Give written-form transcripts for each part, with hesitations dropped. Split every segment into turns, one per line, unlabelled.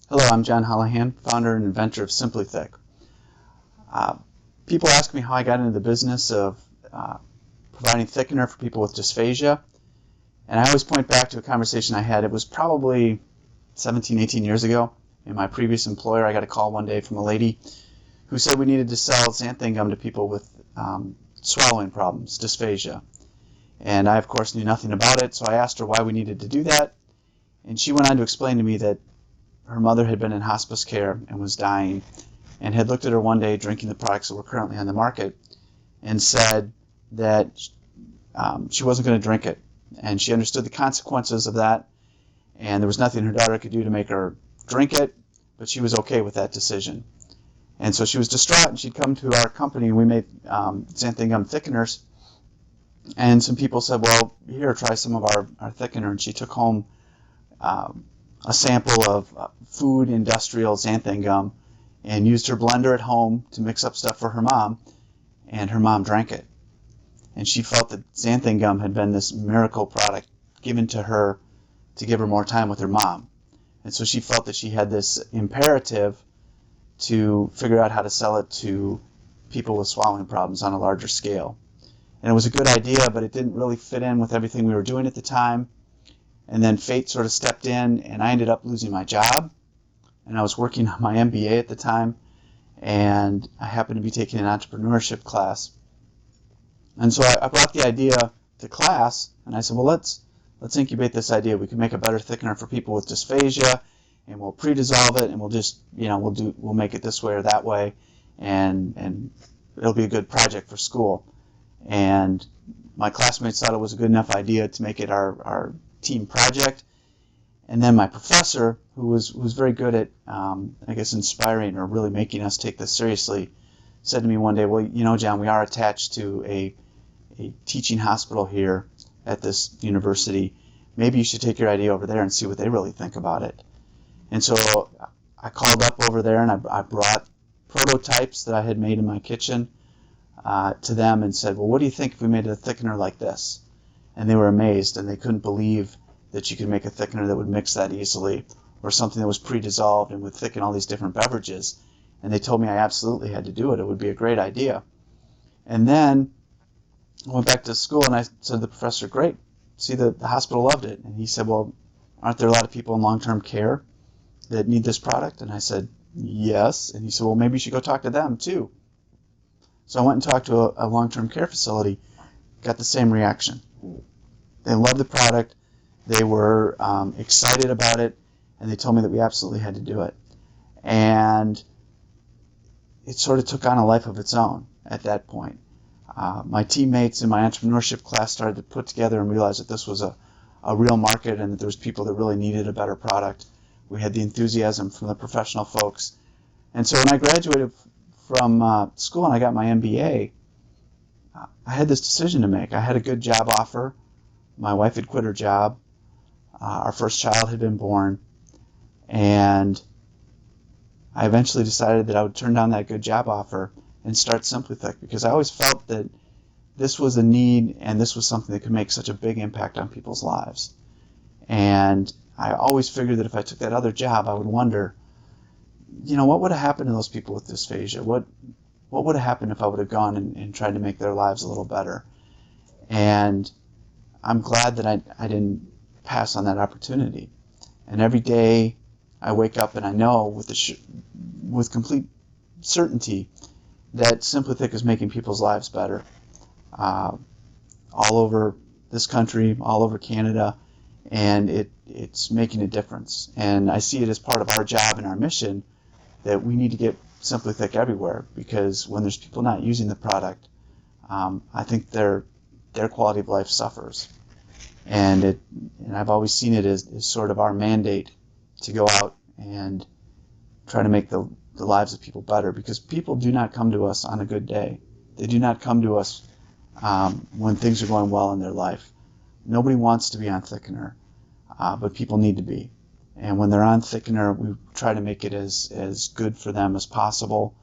Hello, I'm John Holahan, founder and inventor of SimplyThick. Uh, People ask me how I got into the business of providing thickener for people with dysphagia, and I always point back to a conversation I had. It was probably 17, 18 years ago. In my previous employer, I got a call one day from a lady who said we needed to sell xanthan gum to people with swallowing problems, dysphagia. And I, of course, knew nothing about it, so I asked her why we needed to do that, and she went on to explain to me that her mother had been in hospice care and was dying, and had looked at her one day drinking the products that were currently on the market and said that she wasn't going to drink it. And she understood the consequences of that, and there was nothing her daughter could do to make her drink it, but she was okay with that decision. And so she was distraught, and she'd come to our company, and we made xanthan gum thickeners. And some people said, well, here, try some of our thickener. And she took home a sample of food industrial xanthan gum and used her blender at home to mix up stuff for her mom, and her mom drank it. And she felt that xanthan gum had been this miracle product given to her to give her more time with her mom. And so she felt that she had this imperative to figure out how to sell it to people with swallowing problems on a larger scale. And it was a good idea, but it didn't really fit in with everything we were doing at the time. And then fate sort of stepped in, and I ended up losing my job. And I was working on my MBA at the time, and I happened to be taking an entrepreneurship class. And so I brought the idea to class, and I said, well, let's incubate this idea. We can make a better thickener for people with dysphagia, and we'll pre-dissolve it, and we'll just, we'll make it this way or that way, and it'll be a good project for school. And my classmates thought it was a good enough idea to make it our team project. And then my professor, who was very good at, inspiring or really making us take this seriously, said to me one day, well, John, we are attached to a teaching hospital here at this university. Maybe you should take your idea over there and see what they really think about it. And so I called up over there, and I brought prototypes that I had made in my kitchen to them and said, well, what do you think if we made a thickener like this? And they were amazed, and they couldn't believe that you could make a thickener that would mix that easily, or something that was pre-dissolved and would thicken all these different beverages. And they told me I absolutely had to do it. It would be a great idea. And then I went back to school, and I said to the professor, great, see, the hospital loved it. And he said, well, aren't there a lot of people in long-term care that need this product? And I said, yes. And he said, well, maybe you should go talk to them too. So I went and talked to a long-term care facility, got the same reaction. They loved the product, they were excited about it, and they told me that we absolutely had to do it. And it sort of took on a life of its own at that point. My teammates in my entrepreneurship class started to put together and realize that this was a real market, and that there was people that really needed a better product. We had the enthusiasm from the professional folks. And so when I graduated from school and I got my MBA, I had this decision to make. I had a good job offer. My wife had quit her job. Our first child had been born. And I eventually decided that I would turn down that good job offer and start SimplyThick, because I always felt that this was a need, and this was something that could make such a big impact on people's lives. And I always figured that if I took that other job, I would wonder, what would have happened to those people with dysphagia? What would have happened if I would have gone and tried to make their lives a little better? And I'm glad that I didn't pass on that opportunity. And every day I wake up and I know with complete certainty that SimplyThick is making people's lives better. All over this country, all over Canada, and it's making a difference. And I see it as part of our job and our mission that we need to get SimplyThick everywhere, because when there's people not using the product, I think their quality of life suffers. And I've always seen it as sort of our mandate to go out and try to make the lives of people better, because people do not come to us on a good day. They do not come to us when things are going well in their life. Nobody wants to be on thickener, but people need to be. And when they're on thickener, we try to make it as good for them as possible,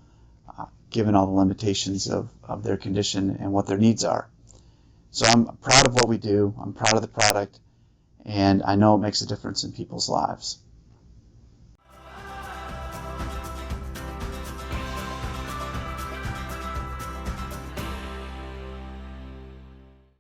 given all the limitations of their condition and what their needs are. So I'm proud of what we do. I'm proud of the product, and I know it makes a difference in people's lives.